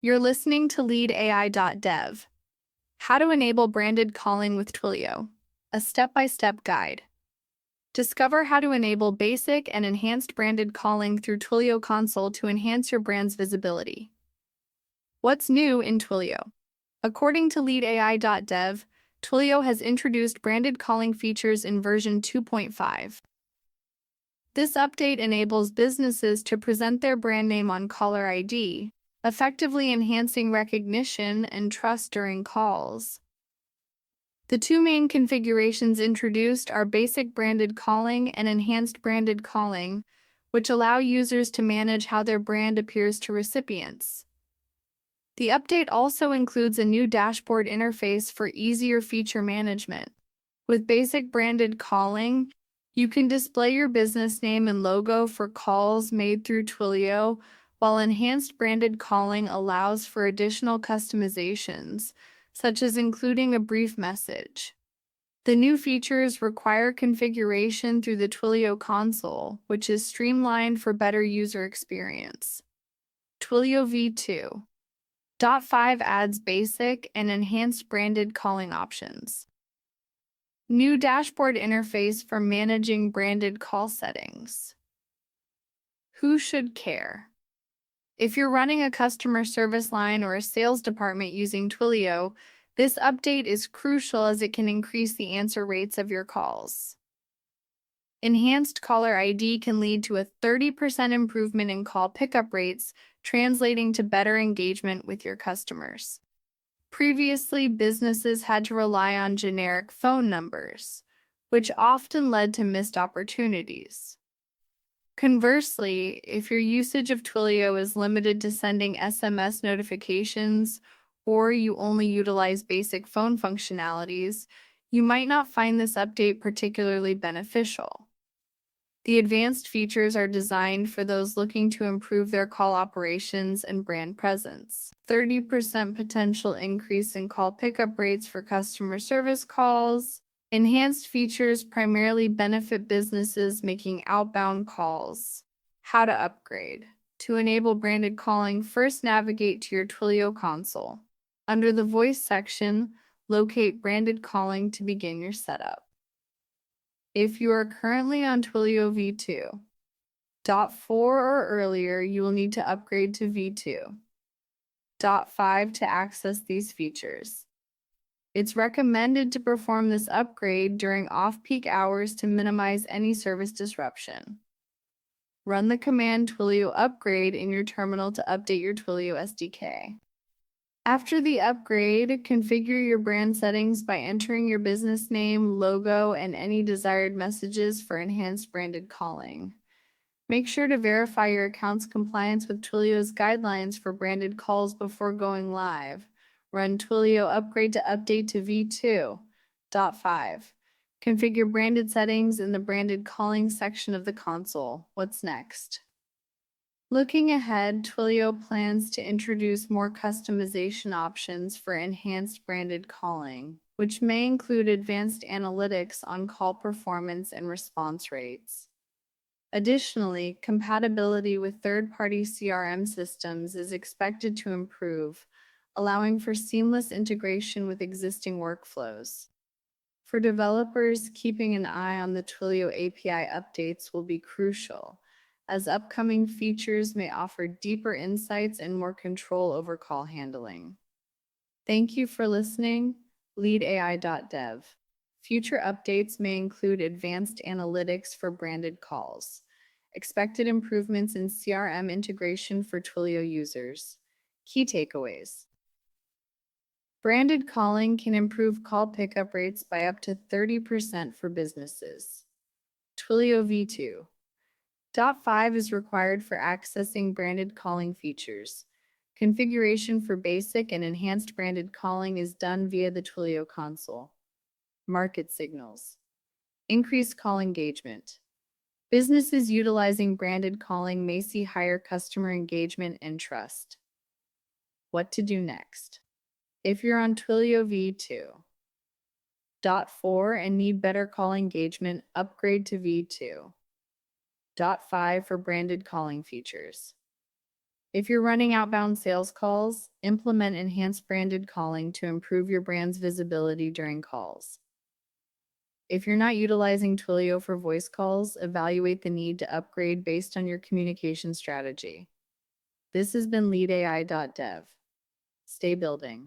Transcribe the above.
You're listening to LeadAI.dev, How to Enable Branded Calling with Twilio, a step-by-step guide. Discover how to enable basic and enhanced branded calling through Twilio Console to enhance your brand's visibility. What's new in Twilio? According to LeadAI.dev, Twilio has introduced branded calling features in version 2.5. This update enables businesses to present their brand name on caller ID, effectively enhancing recognition and trust during calls. The two main configurations introduced are basic branded calling and enhanced branded calling, which allow users to manage how their brand appears to recipients. The update also includes a new dashboard interface for easier feature management. With basic branded calling, you can display your business name and logo for calls made through Twilio, while enhanced branded calling allows for additional customizations, such as including a brief message. The new features require configuration through the Twilio Console, which is streamlined for better user experience. Twilio v2.5 adds basic and enhanced branded calling options. New dashboard interface for managing branded call settings. Who should care? If you're running a customer service line or a sales department using Twilio, this update is crucial as it can increase the answer rates of your calls. Enhanced caller ID can lead to a 30% improvement in call pickup rates, translating to better engagement with your customers. Previously, businesses had to rely on generic phone numbers, which often led to missed opportunities. Conversely, if your usage of Twilio is limited to sending SMS notifications or you only utilize basic phone functionalities, you might not find this update particularly beneficial. The advanced features are designed for those looking to improve their call operations and brand presence. 30% potential increase in call pickup rates for customer service calls. Enhanced features primarily benefit businesses making outbound calls. How to upgrade. To enable branded calling, first navigate to your Twilio console. Under the Voice section, locate Branded Calling to begin your setup. If you are currently on Twilio v2.4 or earlier, you will need to upgrade to v2.5 to access these features. It's recommended to perform this upgrade during off-peak hours to minimize any service disruption. Run the command Twilio upgrade in your terminal to update your Twilio SDK. After the upgrade, configure your brand settings by entering your business name, logo, and any desired messages for enhanced branded calling. Make sure to verify your account's compliance with Twilio's guidelines for branded calls before going live. Run Twilio upgrade to update to v2.5. Configure branded settings in the branded calling section of the console. What's next? Looking ahead, Twilio plans to introduce more customization options for enhanced branded calling, which may include advanced analytics on call performance and response rates. Additionally, compatibility with third-party CRM systems is expected to improve, allowing for seamless integration with existing workflows. For developers, keeping an eye on the Twilio API updates will be crucial, as upcoming features may offer deeper insights and more control over call handling. Thank you for listening. LeadAI.dev. Future updates may include advanced analytics for branded calls, expected improvements in CRM integration for Twilio users. Key takeaways. Branded calling can improve call pickup rates by up to 30% for businesses. Twilio v2.5 is required for accessing branded calling features. Configuration for basic and enhanced branded calling is done via the Twilio console. Market signals. Increased call engagement. Businesses utilizing branded calling may see higher customer engagement and trust. What to do next? If you're on Twilio v2.4 and need better call engagement, upgrade to v2.5 for branded calling features. If you're running outbound sales calls, implement enhanced branded calling to improve your brand's visibility during calls. If you're not utilizing Twilio for voice calls, evaluate the need to upgrade based on your communication strategy. This has been leadai.dev. Stay building.